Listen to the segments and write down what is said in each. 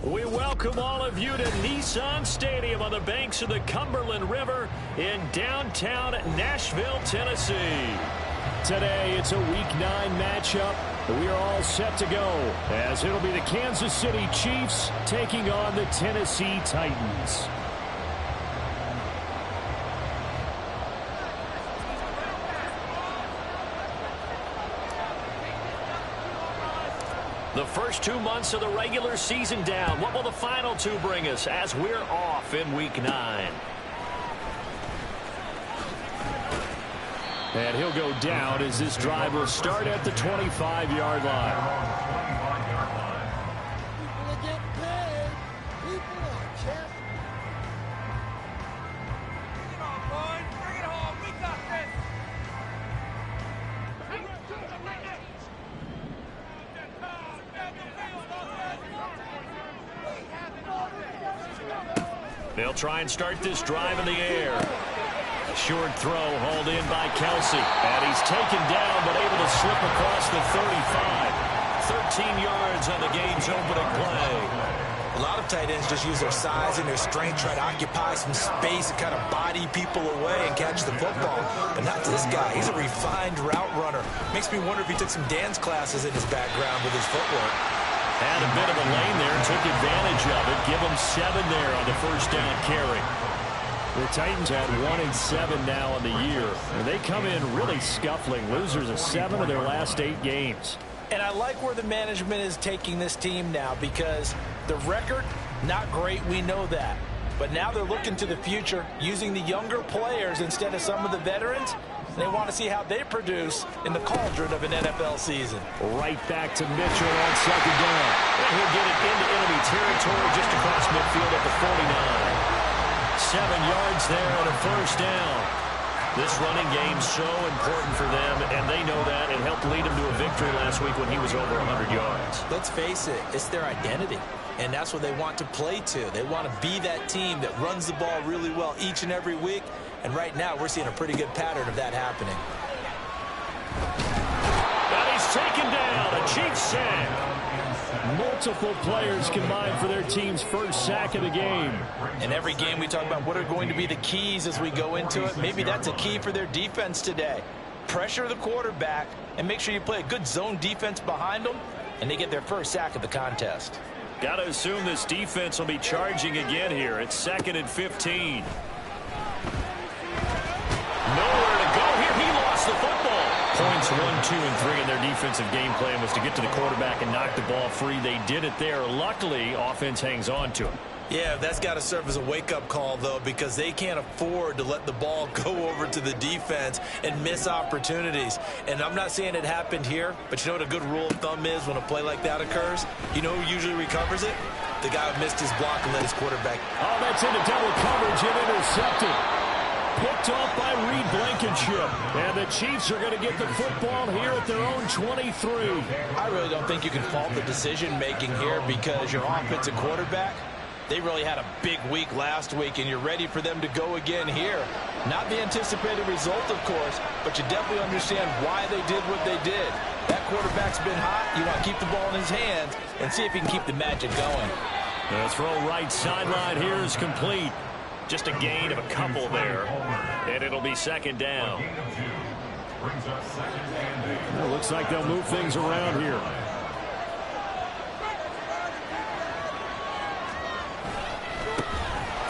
We welcome all of you to Nissan Stadium on the banks of the Cumberland River in downtown Nashville, Tennessee. Today, it's a Week 9 matchup. We are all set to go, as it'll be the Kansas City Chiefs taking on the Tennessee Titans. The first 2 months of the regular season down. What will the final 2 bring us as we're off in Week 9? And he'll go down as this drive will start at the 25-yard line. They'll try and start this drive in the air. A short throw hauled in by Kelsey. And he's taken down but able to slip across the 35. 13 yards on the game's opening play. A lot of tight ends just use their size and their strength, try to occupy some space and kind of body people away and catch the football. But not this guy. He's a refined route runner. Makes me wonder if he took some dance classes in his background with his footwork. Had a bit of a lane there and took advantage of it. Give them 7 there on the first down carry. The Titans had 1-7 now on the year. And they come in really scuffling. Losers of 7 of their last 8 games. And I like where the management is taking this team now, because the record, not great, we know that. But now they're looking to the future, using the younger players instead of some of the veterans. They want to see how they produce in the cauldron of an NFL season. Right back to Mitchell on second down. And he'll get it into enemy territory just across midfield at the 49. 7 yards there on a first down. This running game's so important for them, and they know that. It helped lead them to a victory last week when he was over 100 yards. Let's face it, it's their identity, and that's what they want to play to. They want to be that team that runs the ball really well each and every week, and right now we're seeing a pretty good pattern of that happening. And he's taken down, a Chiefs sack. Multiple players combined for their team's first sack of the game. In every game we talk about what are going to be the keys as we go into it. Maybe that's a key for their defense today. Pressure the quarterback and make sure you play a good zone defense behind them, and they get their first sack of the contest. Got to assume this defense will be charging again here. It's 2nd and 15. Nowhere to go here. He lost the football. Points 1, 2, and 3 in their defensive game plan was to get to the quarterback and knock the ball free. They did it there. Luckily, offense hangs on to it. Yeah, that's got to serve as a wake-up call, though, because they can't afford to let the ball go over to the defense and miss opportunities. And I'm not saying it happened here, but you know what a good rule of thumb is when a play like that occurs? You know who usually recovers it? The guy who missed his block and let his quarterback. Oh, that's into double coverage and intercepted. Picked off by Reed Blankenship. And the Chiefs are going to get the football here at their own 23. I really don't think you can fault the decision-making here, because your offensive quarterback, they really had a big week last week, and you're ready for them to go again here. Not the anticipated result, of course, but you definitely understand why they did what they did. That quarterback's been hot. You want to keep the ball in his hands and see if he can keep the magic going. The throw right sideline here is complete. Just a gain of a couple there, and it'll be 2nd down. Well, looks like they'll move things around here.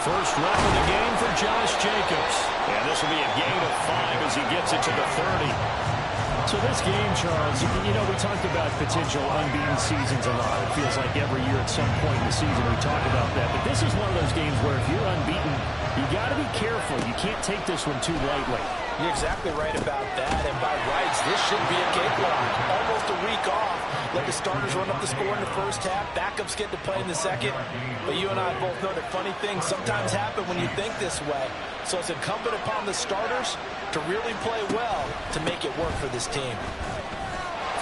First run of the game for Josh Jacobs. And this will be a gain of 5 as he gets it to the 30. So this game, Charles, you know, we talked about potential unbeaten seasons a lot. It feels like every year at some point in the season we talk about that. But this is one of those games where if you're unbeaten, you got to be careful. You can't take this one too lightly. You're exactly right about that. And by rights, this should be a cakewalk. Almost a week off. Let the starters run up the score in the first half. Backups get to play in the second. But you and I both know that funny things sometimes happen when you think this way. So it's incumbent upon the starters to really play well to make it work for this team.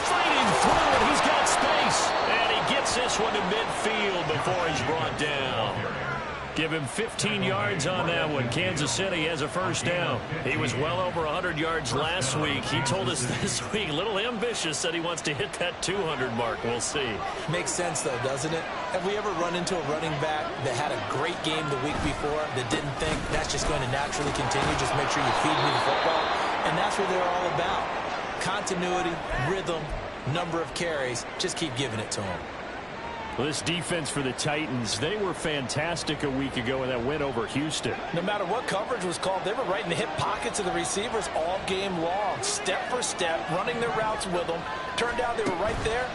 Fighting through it. He's got space. And he gets this one to midfield before he's brought down. Give him 15 yards on that one. Kansas City has a first down. He was well over 100 yards last week. He told us this week, a little ambitious, said he wants to hit that 200 mark. We'll see. Makes sense, though, doesn't it? Have we ever run into a running back that had a great game the week before that didn't think that's just going to naturally continue? Just make sure you feed me the football. And that's what they're all about. Continuity, rhythm, number of carries. Just keep giving it to them. Well, this defense for the Titans, they were fantastic a week ago in that win over Houston. No matter what coverage was called, they were right in the hip pockets of the receivers all game long, step for step, running their routes with them. Turned out they were right there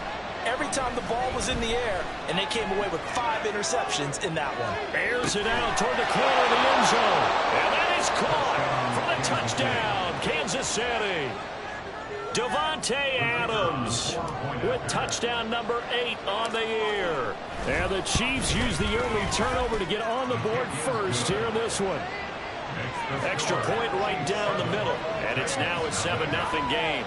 every time the ball was in the air, and they came away with 5 interceptions in that one. Airs it out toward the corner of the end zone. And that is caught for the touchdown, Kansas City. Davante Adams with touchdown number 8 on the year. And the Chiefs use the early turnover to get on the board first here in this one. Extra point right down the middle. And it's now a 7-0 game.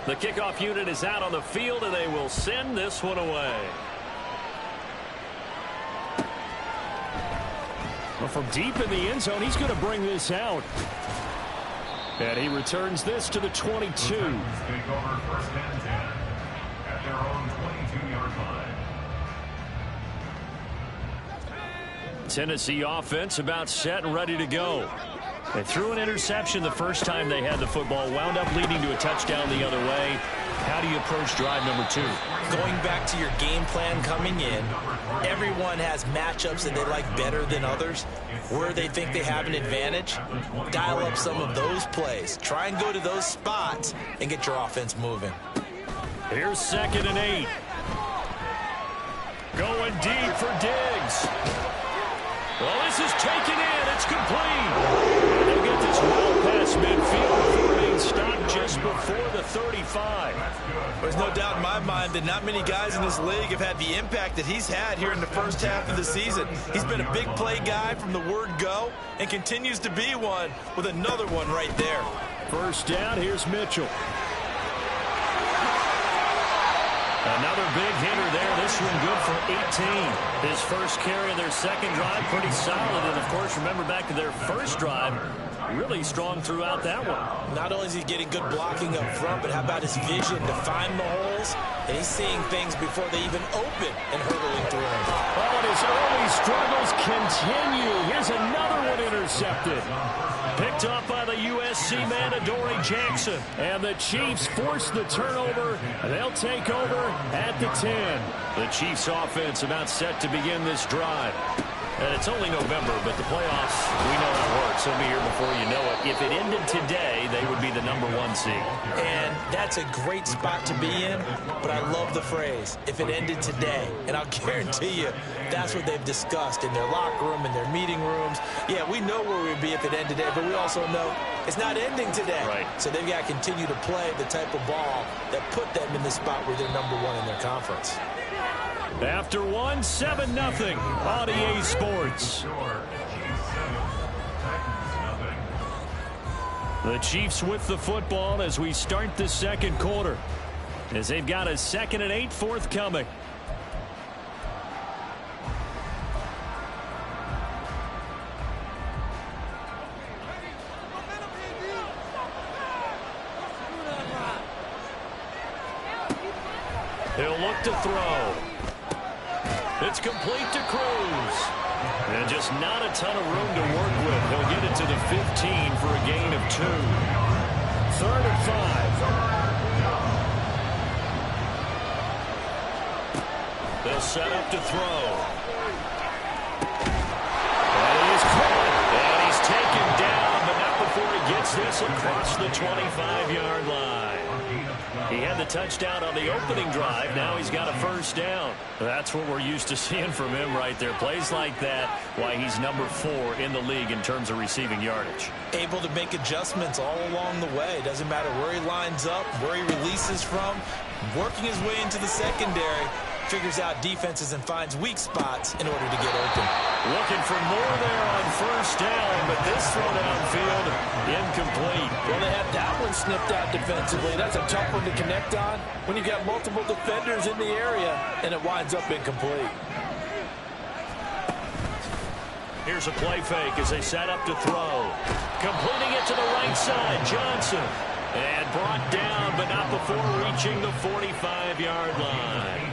The kickoff unit is out on the field, and they will send this one away. Well, from deep in the end zone, he's going to bring this out. And he returns this to the 22. Tennessee offense about set and ready to go. They threw an interception the first time they had the football, wound up leading to a touchdown the other way. How do you approach drive number 2? Going back to your game plan coming in, everyone has matchups that they like better than others. Where they think they have an advantage, dial up some of those plays. Try and go to those spots and get your offense moving. Here's 2nd and 8. Going deep for Diggs. Well, this is taken in. It's complete. They'll get this well past midfield before being stopped just before the 35. There's no doubt in my mind that not many guys in this league have had the impact that he's had here in the first half of the season. He's been a big play guy from the word go and continues to be one with another one right there. First down, here's Mitchell. Another big hitter there. This one good for 18. His first carry of their second drive, pretty solid. And, of course, remember back to their first drive, really strong throughout that one. Not only is he getting good blocking up front, but how about his vision to find the holes? And he's seeing things before they even open and hurdling through them. Oh, and his early struggles continue. Here's another one intercepted. Picked up by the USC man, Adoree Jackson. And the Chiefs force the turnover. They'll take over at the 10. The Chiefs offense about set to begin this drive. And it's only November, but the playoffs, we know how it works. It'll be here before you know it. If it ended today, they would be the number 1 seed. And that's a great spot to be in, but I love the phrase, if it ended today. And I'll guarantee you, that's what they've discussed in their locker room, in their meeting rooms. Yeah, we know where we'd be if it ended today, but we also know it's not ending today. Right. So they've got to continue to play the type of ball that put them in the spot where they're number 1 in their conference. After 1, 7-0 on EA Sports. The Chiefs with the football as we start the second quarter, as they've got a 2nd and 8 forthcoming. He'll look to throw. It's complete to Cruz. And just not a ton of room to work with. He'll get it to the 15 for a gain of 2. 3rd and 5. They'll set up to throw. And he is caught. And he's taken down, but not before he gets this across the 25-yard line. He had the touchdown on the opening drive. Now he's got a first down. That's what we're used to seeing from him right there. Plays like that, why he's number 4 in the league in terms of receiving yardage. Able to make adjustments all along the way. Doesn't matter where he lines up, where he releases from, working his way into the secondary. figures out defenses and finds weak spots in order to get open. Looking for more there on first down, but this throw downfield incomplete. Well, they had that one snipped out defensively. That's a tough one to connect on when you've got multiple defenders in the area, and it winds up incomplete. Here's a play fake as they set up to throw. Completing it to the right side, Johnson. And brought down, but not before reaching the 45-yard line.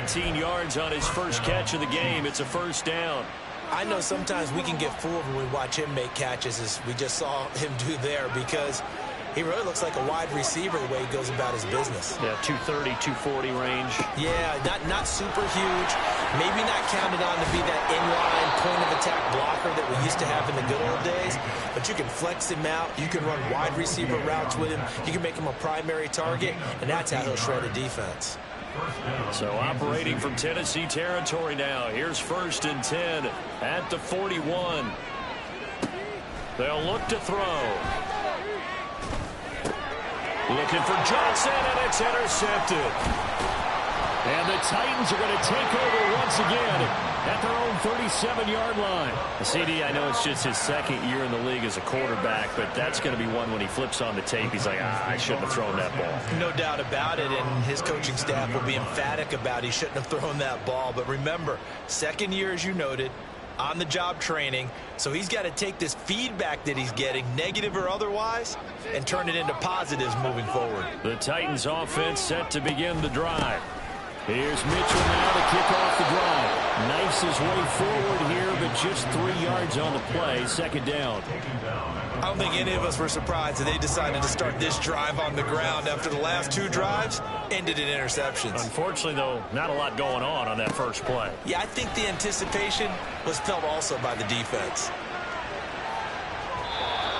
18 yards on his first catch of the game. It's a first down. I know sometimes we can get fooled when we watch him make catches, as we just saw him do there, because he really looks like a wide receiver the way he goes about his business. Yeah, 230, 240 range. Yeah, not super huge. Maybe not counted on to be that inline point-of-attack blocker that we used to have in the good old days. But you can flex him out. You can run wide receiver routes with him. You can make him a primary target, and that's how he'll shred a defense. So operating from Tennessee territory now. Here's 1st and 10 at the 41. They'll look to throw. Looking for Johnson, and it's intercepted. And the Titans are going to take over once again at their own 37-yard line. CD, I know it's just his second year in the league as a quarterback, but that's going to be one when he flips on the tape. He's like, I shouldn't have thrown that ball. No doubt about it, and his coaching staff will be emphatic about he shouldn't have thrown that ball. But remember, second year, as you noted, on-the-job training, so he's got to take this feedback that he's getting, negative or otherwise, and turn it into positives moving forward. The Titans offense set to begin the drive. Here's Mitchell now to kick off the drive. Knifes his way forward here, but just 3 yards on the play. Second down. I don't think any of us were surprised that they decided to start this drive on the ground after the last 2 drives ended in interceptions. Unfortunately, though, not a lot going on that first play. Yeah, I think the anticipation was felt also by the defense.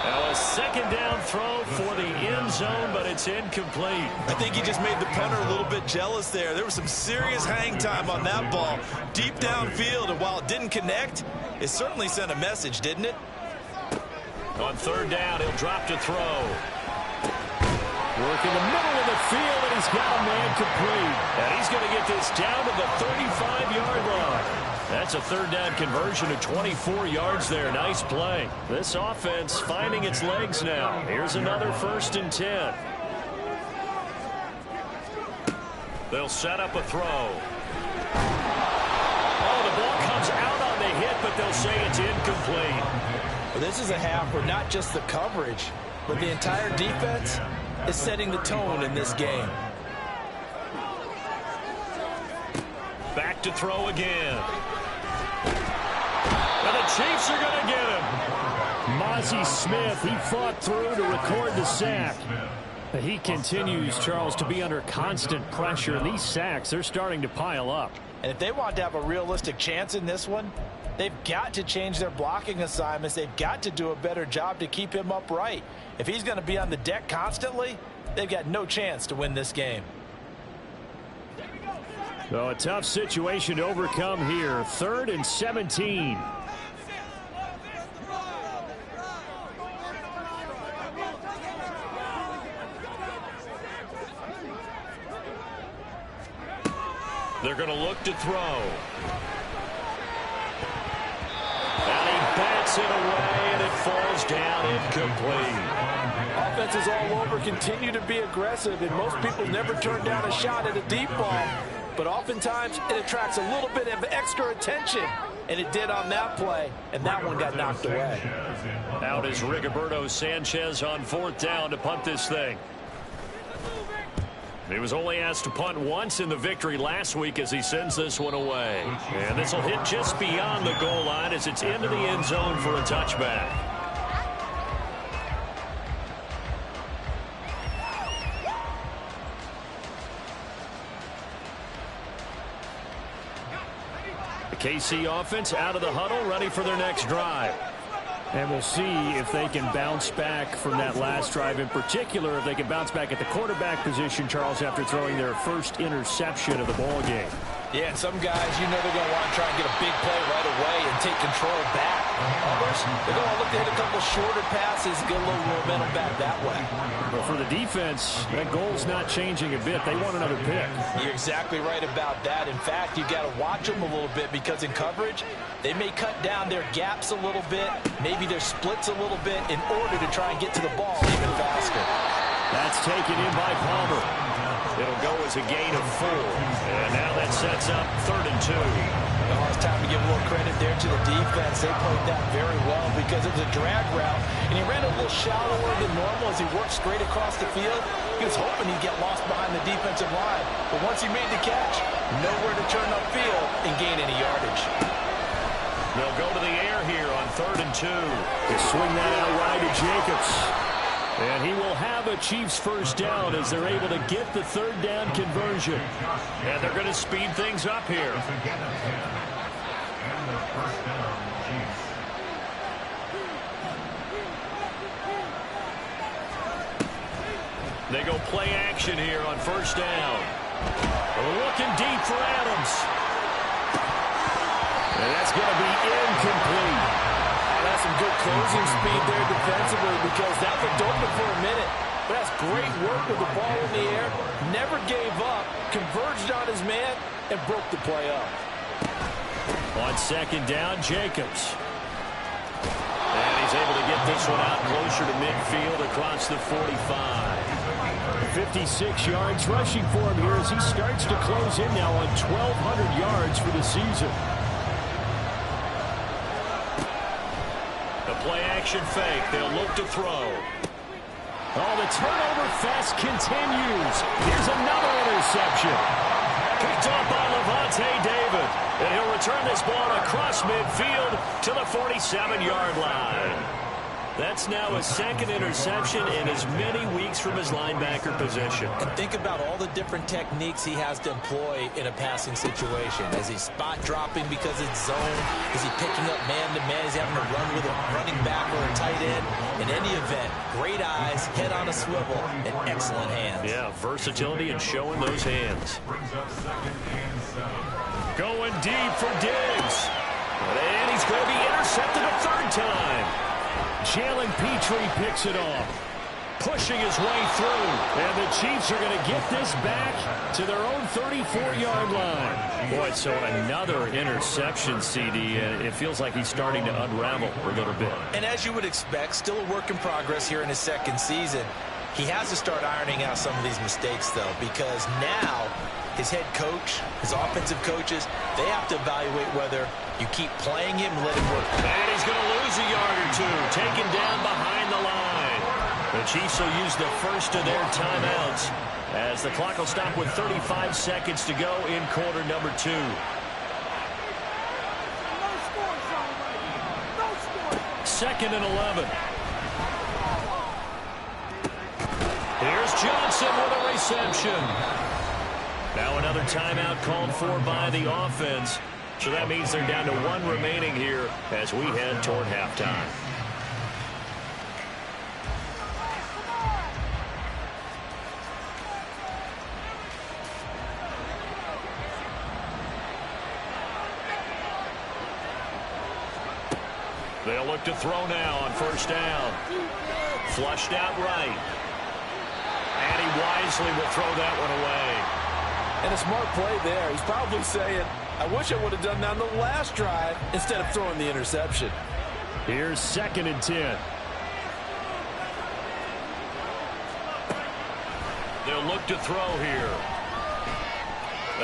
Now a second down throw for the end zone, but it's incomplete. I think he just made the punter a little bit jealous there. There was some serious hang time on that ball, deep downfield, and while it didn't connect, it certainly sent a message, didn't it? On third down, he'll drop to throw. Work in the middle of the field, and he's got a man complete. And he's going to get this down to the 35-yard line. That's a third down conversion of 24 yards there. Nice play. This offense finding its legs now. Here's another 1st and 10. They'll set up a throw. Oh, the ball comes out on the hit, but they'll say it's incomplete. Well, this is a half where not just the coverage, but the entire defense is setting the tone in this game. Back to throw again. And the Chiefs are going to get him. Mozzie Smith, he fought through to record the sack. He continues, Charles, to be under constant pressure. And these sacks, they're starting to pile up. And if they want to have a realistic chance in this one, they've got to change their blocking assignments. They've got to do a better job to keep him upright. If he's going to be on the deck constantly, they've got no chance to win this game. So a tough situation to overcome here. 3rd and 17. They're going to look to throw. And he bats it away, and it falls down incomplete. Offenses all over continue to be aggressive, and most people never turn down a shot at a deep ball. But oftentimes, it attracts a little bit of extra attention, and it did on that play, and that one got knocked away. Out is Rigoberto Sanchez on 4th down to punt this thing. He was only asked to punt once in the victory last week as he sends this one away. And this will hit just beyond the goal line as it's into the end zone for a touchback. The KC offense out of the huddle, ready for their next drive. And we'll see if they can bounce back from that last drive, in particular if they can bounce back at the quarterback position, Charles, after throwing their first interception of the ball game. Yeah, and some guys, you know they're going to want to try and get a big play right away and take control back. Others, they're going to look to hit a couple shorter passes, get a little momentum back that way. But for the defense, that goal's not changing a bit. They want another pick. You're exactly right about that. In fact, you've got to watch them a little bit because in coverage, they may cut down their gaps a little bit, maybe their splits a little bit in order to try and get to the ball even faster. That's taken in by Palmer. It'll go as a gain of 4. And now that sets up 3rd and 2. Well, it's time to give a little credit there to the defense. They played that very well because it was a drag route, and he ran a little shallower than normal as he worked straight across the field. He was hoping he'd get lost behind the defensive line, but once he made the catch, nowhere to turn upfield and gain any yardage. They'll go to the air here on 3rd and 2. They swing that out wide to Jacobs. And he will have a Chiefs first down as they're able to get the 3rd down conversion. And they're going to speed things up here. They go play action here on 1st down. Looking deep for Adams. And that's going to be incomplete. That's some good closing speed there defensively because that looked open for a minute. But that's great work with the ball in the air. Never gave up, converged on his man, and broke the play up. On 2nd down, Jacobs. And he's able to get this one out closer to midfield across the 45. 56 yards rushing for him here as he starts to close in now on 1,200 yards for the season. Play-action fake. They'll look to throw. Oh, the turnover fest continues. Here's another interception. Picked up by Levante David. And he'll return this ball across midfield to the 47-yard line. That's now his 2nd interception in as many weeks from his linebacker position. And think about all the different techniques he has to employ in a passing situation. Is he spot dropping because it's zone? Is he picking up man-to-man? Is he having to run with a running back or a tight end? In any event, great eyes, head on a swivel, and excellent hands. Yeah, versatility and showing those hands. Going deep for Diggs. And he's going to be intercepted a 3rd time. Jalen Petrie picks it off. Pushing his way through. And the Chiefs are going to get this back to their own 34-yard line. Boy, so another interception, CD. It feels like he's starting to unravel a little bit. And as you would expect, still a work in progress here in his 2nd season. He has to start ironing out some of these mistakes, though, because now his head coach, his offensive coaches, they have to evaluate whether you keep playing him and let him work. And he's going to lose a yard or 2, taken down behind the line. The Chiefs will use the first of their timeouts as the clock will stop with 35 seconds to go in quarter number 2. Second and 11. Here's Johnson with a reception. Now another timeout called for by the offense. So that means they're down to 1 remaining here as we head toward halftime. They'll look to throw now on 1st down. Flushed out right. And he wisely will throw that one away. And a smart play there. He's probably saying, I wish I would have done that on the last drive instead of throwing the interception. Here's 2nd and 10. They'll look to throw here.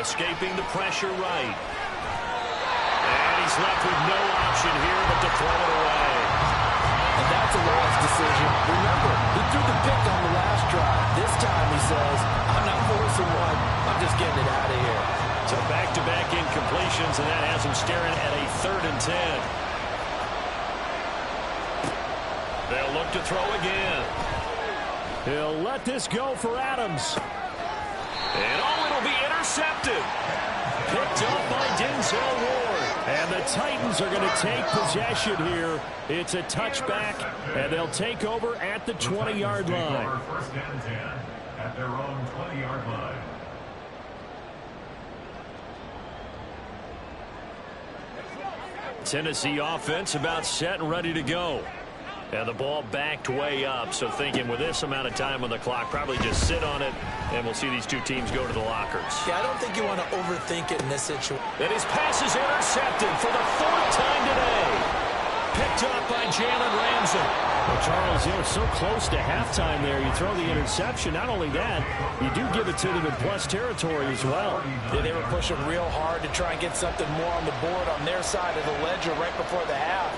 Escaping the pressure right. And he's left with no option here but to throw it away. And that's a wise decision. Remember, he threw the pick on the last drive. This time he says, I'm not forcing one. I'm just getting it out of here. So back-to-back incompletions, and that has him staring at a 3rd and 10. They'll look to throw again. He'll let this go for Adams. And it'll be intercepted. Picked up by Denzel Ward. And the Titans are going to take possession here. It's a touchback, and they'll take over at the 20-yard line. 1st and 10 at their own 20-yard line. Tennessee offense about set and ready to go. And the ball backed way up, so thinking with this amount of time on the clock, probably just sit on it, and we'll see these two teams go to the lockers. Yeah, I don't think you want to overthink it in this situation. And his pass is intercepted for the 4th time today. Picked up by Jalen Ramsey. Well, Charles, you're so close to halftime there. You throw the interception. Not only that, you do give it to them in plus territory as well. Yeah, they were pushing real hard to try and get something more on the board on their side of the ledger right before the half.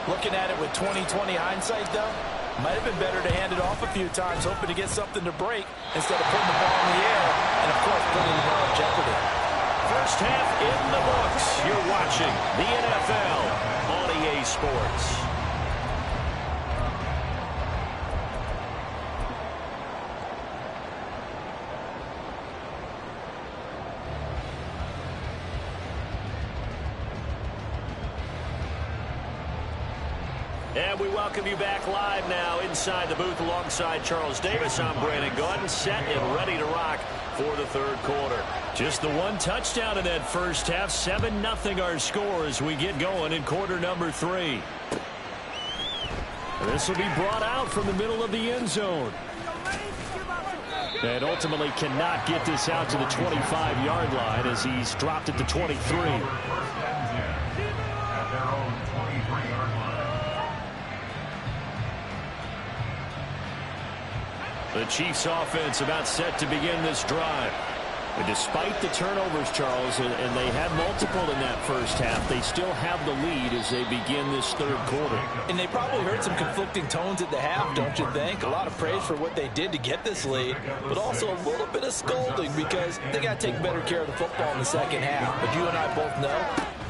Looking at it with 20/20 hindsight, though, might have been better to hand it off a few times, hoping to get something to break instead of putting the ball in the air and, of course, putting the ball in jeopardy. First half in the books. You're watching the NFL on EA Sports. And we welcome you back live now inside the booth alongside Charles Davis. I'm Brandon Gaudin, set and ready to rock for the 3rd quarter. Just the one touchdown in that first half. 7-0 our score as we get going in quarter number 3. This will be brought out from the middle of the end zone. And ultimately cannot get this out to the 25-yard line as he's dropped it to 23. The Chiefs offense about set to begin this drive. And despite the turnovers, Charles, and they had multiple in that first half, they still have the lead as they begin this 3rd quarter. And they probably heard some conflicting tones at the half, don't you think? A lot of praise for what they did to get this lead, but also a little bit of scolding because they got to take better care of the football in the second half. But you and I both know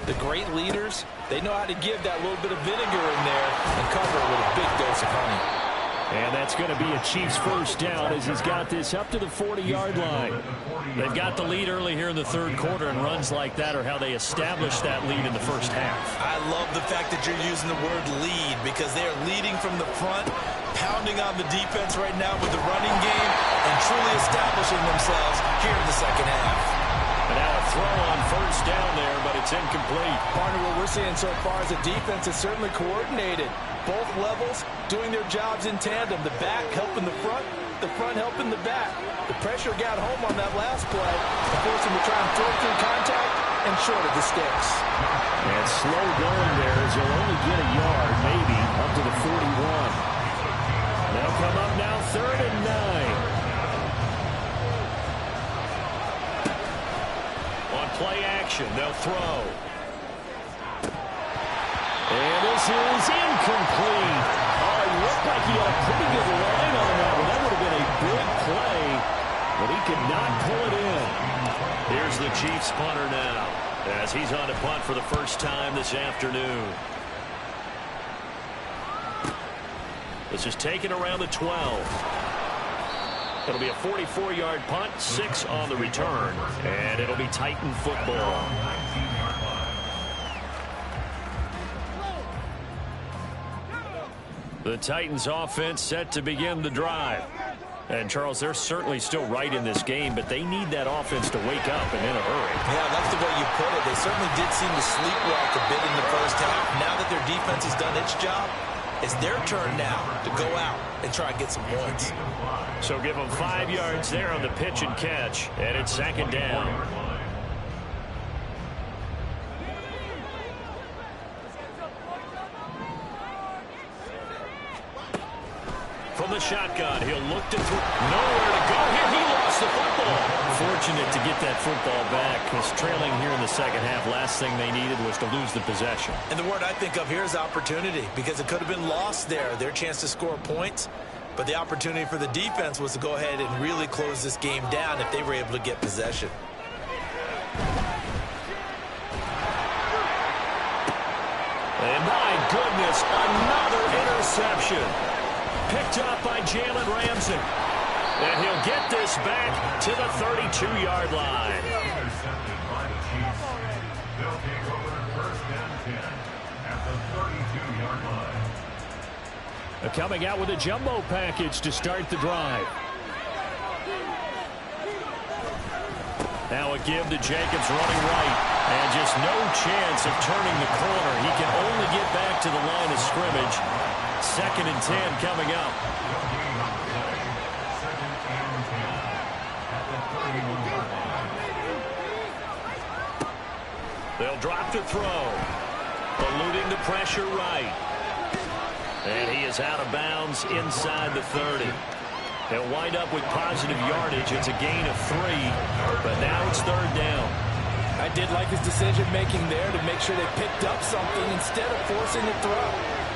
the great leaders, they know how to give that little bit of vinegar in there and cover it with a big dose of honey. And that's going to be a Chiefs first down as he's got this up to the 40-yard line. They've got the lead early here in the 3rd quarter, and runs like that are how they established that lead in the first half. I love the fact that you're using the word lead because they are leading from the front, pounding on the defense right now with the running game, and truly establishing themselves here in the second half. And now a throw on first down there, but it's incomplete. Partner, what we're seeing so far is the defense is certainly coordinated. Both levels doing their jobs in tandem. The back helping the front helping the back. The pressure got home on that last play, forcing them to try and throw through contact and short of the sticks. And slow going there as he'll only get a yard, maybe, up to the 41. They'll come up now 3rd and 9. On play action, they'll throw. And this is incomplete. Oh, it looked like he had a pretty good line on that one. That would have been a big play, but he could not pull it in. Here's the Chiefs punter now as he's on to punt for the first time this afternoon. This is taken around the 12. It'll be a 44-yard punt, 6 on the return, and it'll be Titan football. The Titans offense set to begin the drive. And, Charles, they're certainly still right in this game, but they need that offense to wake up and in a hurry. Yeah, that's the way you put it. They certainly did seem to sleepwalk a bit in the first half. Now that their defense has done its job, it's their turn now to go out and try and get some points. So give them 5 yards there on the pitch and catch, and it's 2nd down. From the shotgun, he'll look to throw. Nowhere to go here. He lost the football. Fortunate to get that football back because trailing here in the second half, last thing they needed was to lose the possession. And the word I think of here is opportunity because it could have been lost there, their chance to score points. But the opportunity for the defense was to go ahead and really close this game down if they were able to get possession. And my goodness, another interception. Picked up by Jalen Ramsey. And he'll get this back to the 32-yard line. Intercepted by the Chiefs. They'll take over 1st and 10 at the 32-yard line. Coming out with a jumbo package to start the drive. Now a give to Jacobs running right. And just no chance of turning the corner. He can only get back to the line of scrimmage. 2nd and 10 coming up. They'll drop to throw. Eluding the pressure right. And he is out of bounds inside the 30. They'll wind up with positive yardage. It's a gain of 3, but now it's 3rd down. I did like his decision-making there to make sure they picked up something instead of forcing the throw.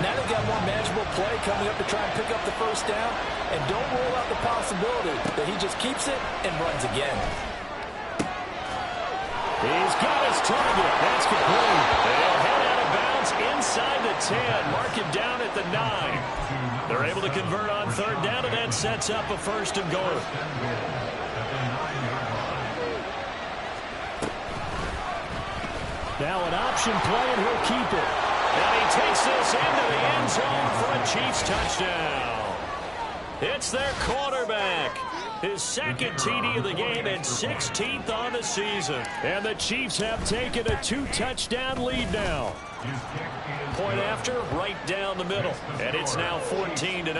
Now they've got more manageable play coming up to try and pick up the 1st down, and don't rule out the possibility that he just keeps it and runs again. He's got his target. That's complete. They'll head out of bounds inside the 10. Mark him down at the 9. They're able to convert on 3rd down, and that sets up a 1st and goal. Now an option play, and he'll keep it. And he takes this into the end zone for a Chiefs touchdown. It's their quarterback. His 2nd TD of the game and 16th on the season. And the Chiefs have taken a 2-touchdown lead now. Point after, right down the middle. And it's now 14-0.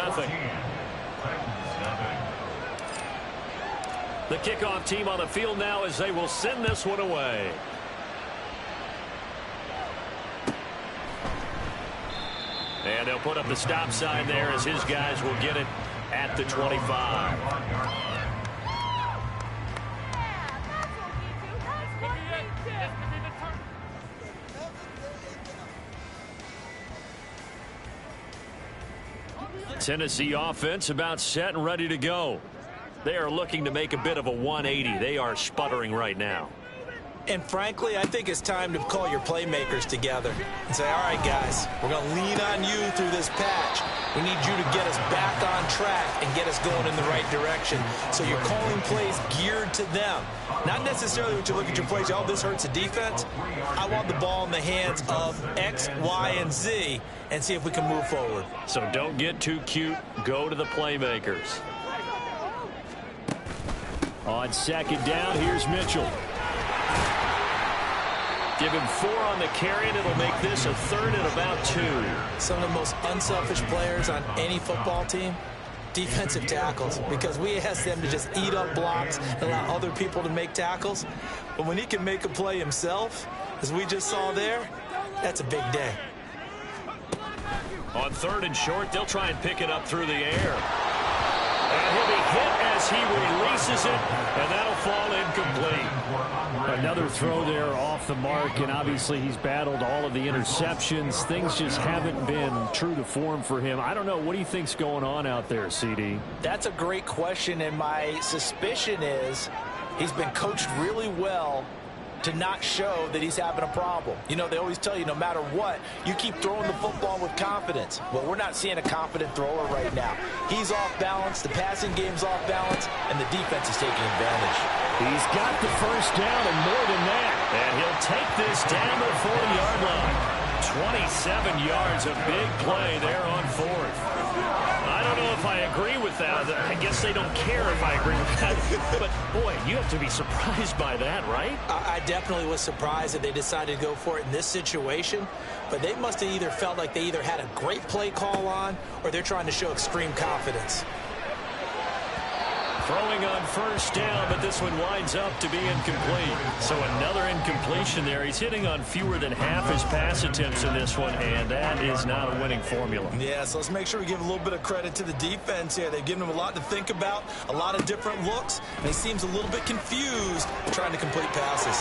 The kickoff team on the field now as they will send this one away. And they'll put up the stop sign there as his guys will get it at the 25. Tennessee offense about set and ready to go. They are looking to make a bit of a 180. They are sputtering right now. And frankly, I think it's time to call your playmakers together and say, all right, guys, we're going to lean on you through this patch. We need you to get us back on track and get us going in the right direction. So you're calling plays geared to them. Not necessarily when you look at your plays, oh, this hurts the defense. I want the ball in the hands of X, Y, and Z and see if we can move forward. So don't get too cute. Go to the playmakers. On 2nd down, here's Mitchell. Give him 4 on the carry, and it'll make this a 3rd and about 2. Some of the most unselfish players on any football team, defensive tackles, because we ask them to just eat up blocks and allow other people to make tackles. But when he can make a play himself, as we just saw there, that's a big day. On 3rd and short, they'll try and pick it up through the air. And he'll be hit as he releases it, and that'll fall incomplete. Another throw there off the mark, and obviously he's battled all of the interceptions. Things just haven't been true to form for him. I don't know. What do you think's going on out there, CD? That's a great question, and my suspicion is he's been coached really well to not show that he's having a problem. You know, they always tell you no matter what, you keep throwing the football with confidence. Well, we're not seeing a confident thrower right now. He's off balance, the passing game's off balance, and the defense is taking advantage. He's got the 1st down and more than that. And he'll take this down the 40-yard line. 27 yards, a big play there on 4th. I don't know if I agree with that. I guess they don't care if I agree with that. But, boy, you have to be surprised by that, right? I definitely was surprised that they decided to go for it in this situation. But they must have either felt like they either had a great play call on or they're trying to show extreme confidence. Throwing on 1st down, but this one winds up to be incomplete. So another incompletion there. He's hitting on fewer than half his pass attempts in this one, and that is not a winning formula. Yeah, so let's make sure we give a little bit of credit to the defense here. They've given him a lot to think about, a lot of different looks, and he seems a little bit confused trying to complete passes.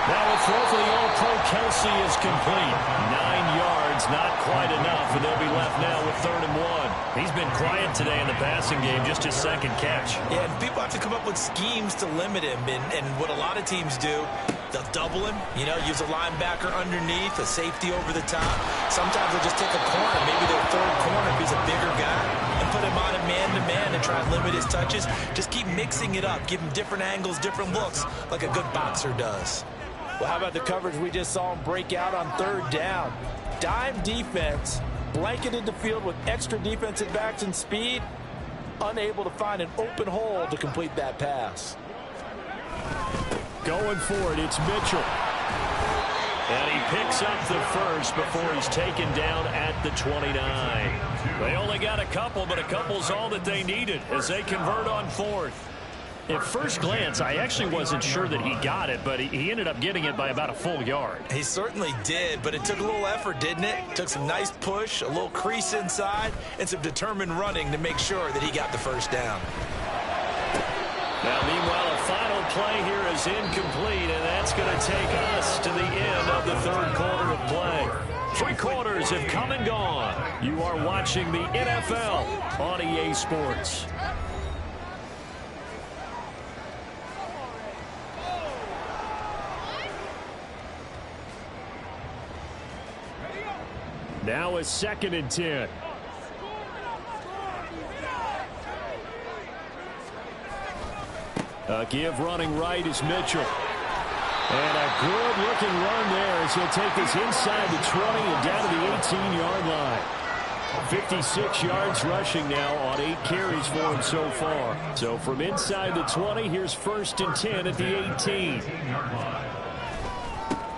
Now a throw for the All-Pro Kelsey is complete. 9 yards, not quite enough, and they'll be left now with 3rd and 1. He's been quiet today in the passing game, just his 2nd catch. Yeah, and people have to come up with schemes to limit him, and what a lot of teams do, they'll double him, you know, use a linebacker underneath, a safety over the top. Sometimes they'll just take a corner, maybe their 3rd corner if he's a bigger guy, and put him on a man-to-man and try and limit his touches. Just keep mixing it up, give him different angles, different looks, like a good boxer does. Well, how about the coverage we just saw him break out on 3rd down? Dime defense, blanketed the field with extra defensive backs and speed, unable to find an open hole to complete that pass. Going for it, it's Mitchell. And he picks up the first before he's taken down at the 29. They only got a couple, but a couple's all that they needed as they convert on fourth. At first glance, I actually wasn't sure that he got it, but he ended up getting it by about a full yard. He certainly did, but it took a little effort, didn't it? Took some nice push, a little crease inside, and some determined running to make sure that he got the first down. Now, meanwhile, a final play here is incomplete, and that's going to take us to the end of the third quarter of play. 3 quarters have come and gone. You are watching the NFL on EA Sports. Now a 2nd and 10. A give running right is Mitchell. And a good-looking run there as he'll take this inside the 20 and down to the 18-yard line. 56 yards rushing now on 8 carries for him so far. So from inside the 20, here's 1st and 10 at the 18.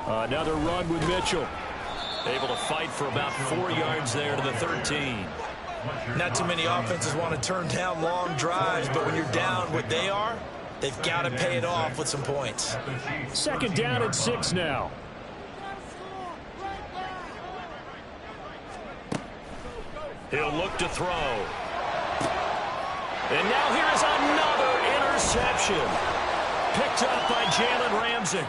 Another run with Mitchell. Able to fight for about 4 yards there to the 13. Not too many offenses want to turn down long drives, but when you're down what they are, they've got to pay it off with some points. 2nd down and 6 now. He'll look to throw. And now here's another interception. Picked up by Jalen Ramsey.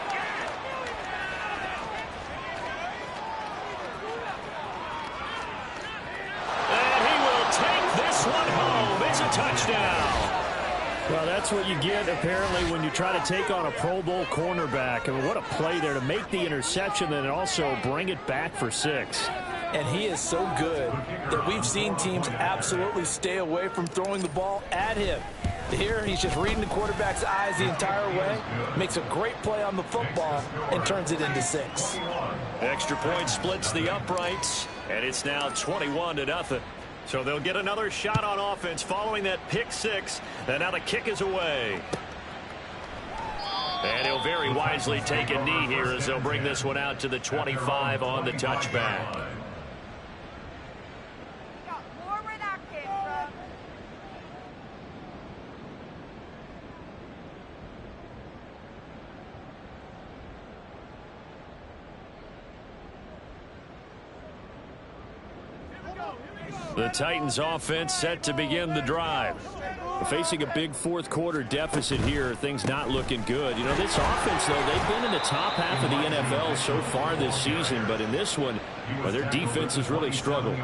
Touchdown. Well, that's what you get, apparently, when you try to take on a Pro Bowl cornerback. I mean, what a play there to make the interception and also bring it back for 6. And he is so good that we've seen teams absolutely stay away from throwing the ball at him. Here, he's just reading the quarterback's eyes the entire way, makes a great play on the football, and turns it into 6. Extra point splits the uprights, and it's now 21-0. So they'll get another shot on offense following that pick 6. And now the kick is away. And he'll very wisely take a knee here as they'll bring this one out to the 25 on the touchback. The Titans offense set to begin the drive. Facing a big fourth quarter deficit here, things not looking good. You know, this offense, though, they've been in the top half of the NFL so far this season, but in this one, their defense has really struggled.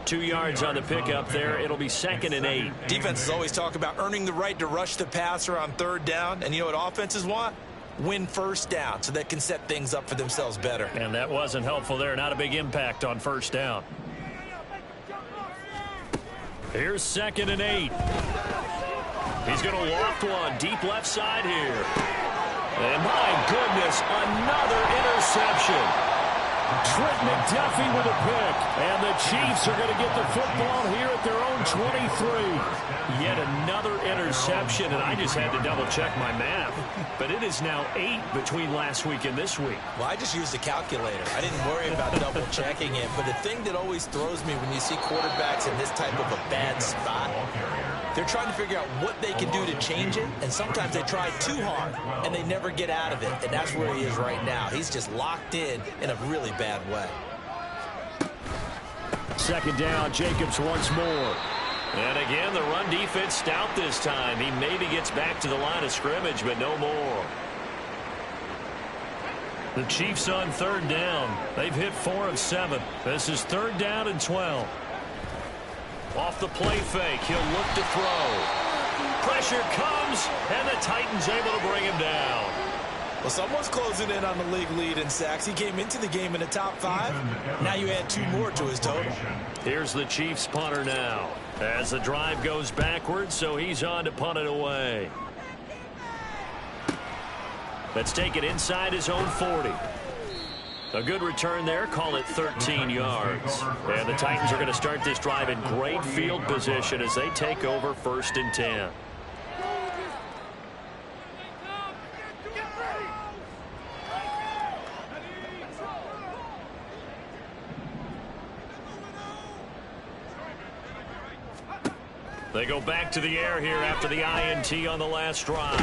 2 yards on the pickup there. It'll be 2nd and 8. Defenses always talk about earning the right to rush the passer on 3rd down, and you know what offenses want? Win 1st down so they can set things up for themselves better. And that wasn't helpful there. Not a big impact on 1st down. Here's 2nd and 8. He's going to loft one deep left side here. And my goodness, another interception. Trent McDuffie with a pick. And the Chiefs are going to get the football here at their own 23. Yet another interception, and I just had to double-check my math. But it is now 8 between last week and this week. Well, I just used a calculator. I didn't worry about double-checking it. But the thing that always throws me when you see quarterbacks in this type of a bad spot, they're trying to figure out what they can do to change it, and sometimes they try too hard, and they never get out of it, and that's where he is right now. He's just locked in a really bad way. 2nd down, Jacobs once more. And again, the run defense stout this time. He maybe gets back to the line of scrimmage, but no more. The Chiefs on 3rd down. They've hit 4 of 7. This is 3rd down and 12. Off the play fake, he'll look to throw. Pressure comes, and the Titans able to bring him down. Well, someone's closing in on the league lead in sacks. He came into the game in the top 5. Now you add 2 more to his total. Here's the Chiefs punter now. As the drive goes backwards, so he's on to punt it away. Let's take it inside his own 40. A good return there. Call it 13 yards. And the Titans are going to start this drive in great field position as they take over 1st and 10. They go back to the air here after the INT on the last drive.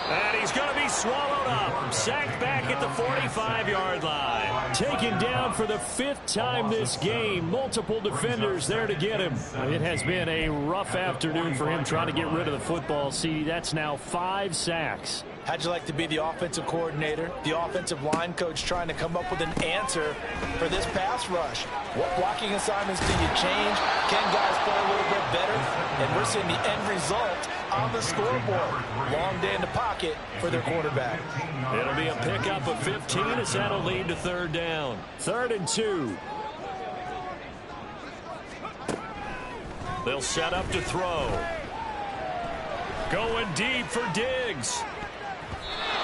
And he's going to be swallowed up. Sacked back at the 45-yard line. Taken down for the 5th time this game. Multiple defenders there to get him. It has been a rough afternoon for him trying to get rid of the football. See, that's now 5 sacks. How'd you like to be the offensive coordinator, the offensive line coach trying to come up with an answer for this pass rush? What blocking assignments do you change? Can guys play a little bit better? And we're seeing the end result on the scoreboard. Long day in the pocket for their quarterback. It'll be a pickup of 15 as that'll lead to 3rd down. 3rd and 2. They'll set up to throw. Going deep for Diggs.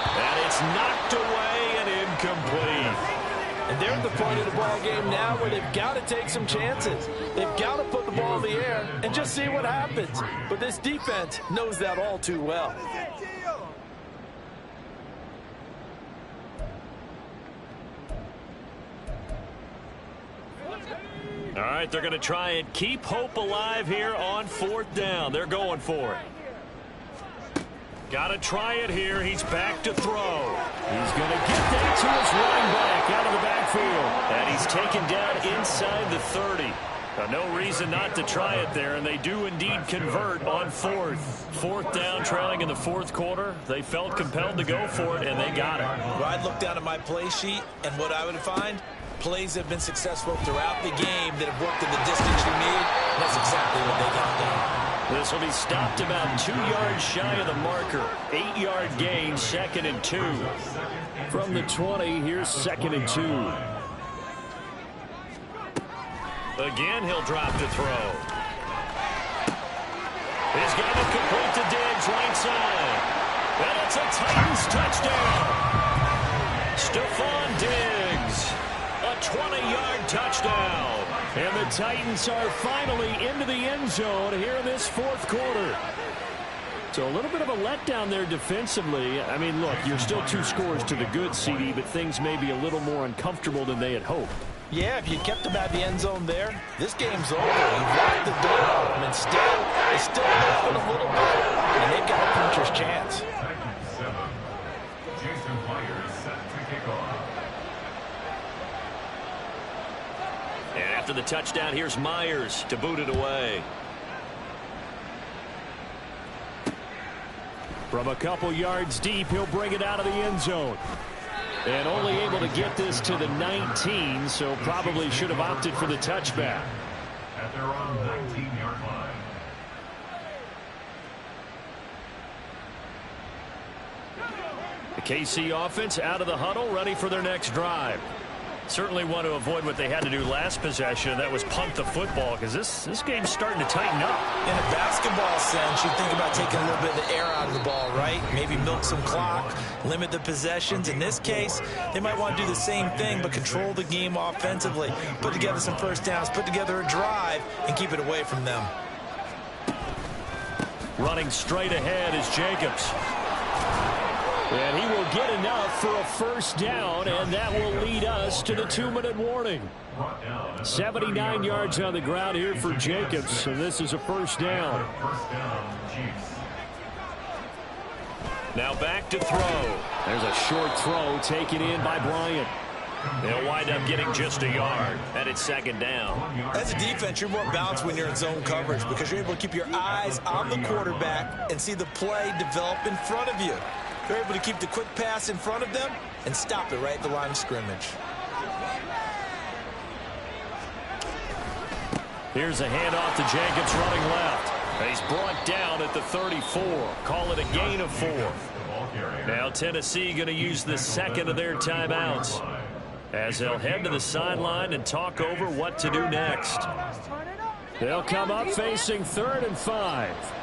And it's knocked away and incomplete. And they're at the point of the ball game now where they've got to take some chances. They've got to put the ball in the air and just see what happens. But this defense knows that all too well. All right, they're going to try and keep hope alive here on 4th down. They're going for it. Got to try it here. He's back to throw. He's going to get that to his running back out of the backfield. And he's taken down inside the 30. No reason not to try it there, and they do indeed convert on 4th. 4th down, trailing in the 4th quarter. They felt compelled to go for it, and they got it. Well, I'd look down at my play sheet, and what I would find, plays have been successful throughout the game that have worked in the distance you need. And that's exactly what they got done. This will be stopped about 2 yards shy of the marker. 8-yard gain, 2nd and 2. From the 20, here's 2nd and 2. Again, he'll drop to throw. He's got it complete to Diggs, right side. And it's a Titans touchdown. Stephon Diggs, a 20-yard touchdown. And the Titans are finally into the end zone here in this 4th quarter. So a little bit of a letdown there defensively. I mean, look, you're still 2 scores to the good, CD, but things may be a little more uncomfortable than they had hoped. Yeah, if you kept them at the end zone there, this game's over. You've locked the door on them, and still, it's still open a little bit, and they've got a puncher's chance. Titans 7. Jason Myers set to kick off. And after the touchdown, here's Myers to boot it away. From a couple yards deep, he'll bring it out of the end zone. And only able to get this to the 19, so probably should have opted for the touchback. At their own 19-yard line. The KC offense out of the huddle, ready for their next drive. Certainly want to avoid what they had to do last possession. That was punt the football, because this game's starting to tighten up. In a basketball sense, you think about taking a little bit of the air out of the ball, right? Maybe milk some clock, limit the possessions. In this case, they might want to do the same thing, but control the game offensively. Put together some first downs, put together a drive, and keep it away from them. Running straight ahead is Jacobs. And he will get enough for a first down, and that will lead us to the 2-minute warning. 79 yards on the ground here for Jacobs, and this is a first down. Now back to throw. There's a short throw taken in by Bryant. They'll wind up getting just a yard, and it's 2nd down. As a defense, you're more balanced when you're in zone coverage because you're able to keep your eyes on the quarterback and see the play develop in front of you. You're able to keep the quick pass in front of them and stop it right at the line of scrimmage. Here's a handoff to Jacobs running left. He's brought down at the 34. Call it a gain of 4. Now Tennessee going to use the 2nd of their timeouts as they'll head to the sideline and talk over what to do next. They'll come up facing 3rd and 5.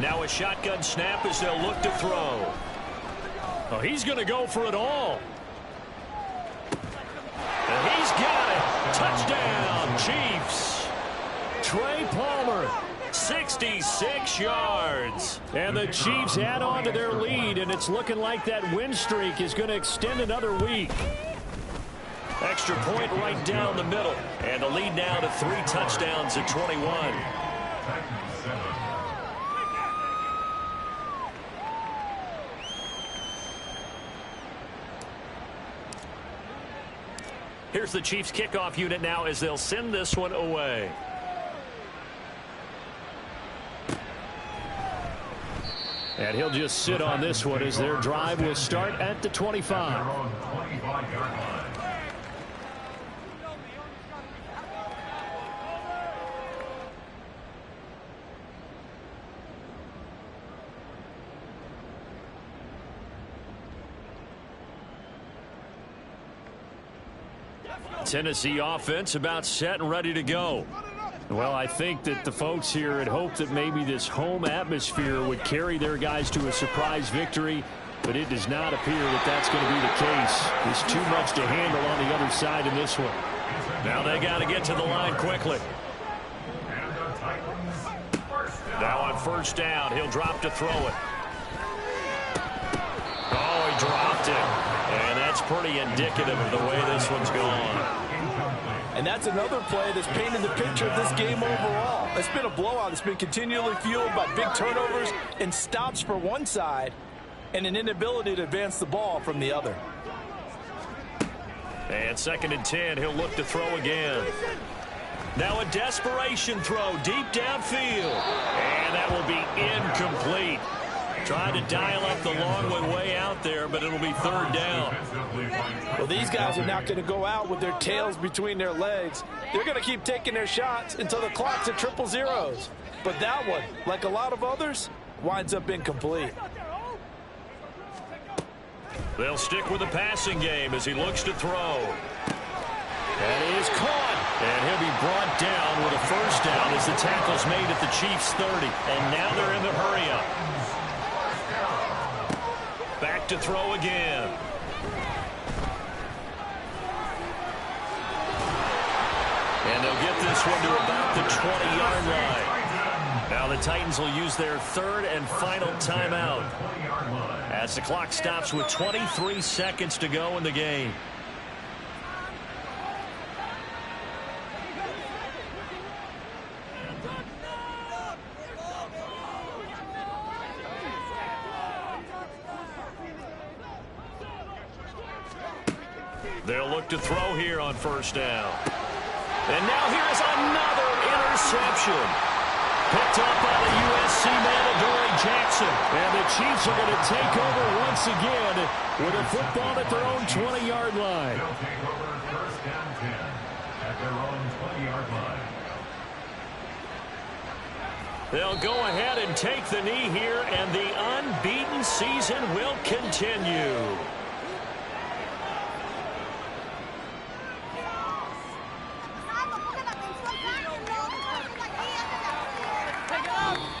Now a shotgun snap as they'll look to throw. Oh, he's going to go for it all. And he's got it. Touchdown, Chiefs. Trey Palmer 66 yards. And the Chiefs add on to their lead, and it's looking like that win streak is going to extend another week. Extra point right down the middle. And the lead now to 3 touchdowns at 21. Here's the Chiefs kickoff unit now as they'll send this one away. And he'll just sit on this one as their drive will start at the 25. Tennessee offense about set and ready to go. Well, I think that the folks here had hoped that maybe this home atmosphere would carry their guys to a surprise victory, but it does not appear that that's going to be the case. There's too much to handle on the other side in this one. Now they got to get to the line quickly. Now on first down, he'll drop to throw it. Oh, he dropped it. And that's pretty indicative of the way this one's going. And that's another play that's painted the picture of this game overall. It's been a blowout. It's been continually fueled by big turnovers and stops for one side and an inability to advance the ball from the other. And 2nd and 10, he'll look to throw again. Now a desperation throw deep downfield. And that will be incomplete. Trying to dial up the long way out there, but it'll be 3rd down. Well, these guys are not going to go out with their tails between their legs. They're going to keep taking their shots until the clock's at 000. But that one, like a lot of others, winds up incomplete. They'll stick with the passing game as he looks to throw. And he is caught. And he'll be brought down with a 1st down as the tackle's made at the Chiefs' 30. And now they're in the hurry-up. Back to throw again. And they'll get this one to about the 20-yard line. Now the Titans will use their 3rd and final timeout as the clock stops with 23 seconds to go in the game. They'll look to throw here on 1st down. And now here is another interception. Picked up by the USC man, Adoree Jackson. And the Chiefs are going to take over once again with a football at their own 20-yard line. They'll take over 1st and 10 at their own 20-yard line. They'll go ahead and take the knee here, and the unbeaten season will continue.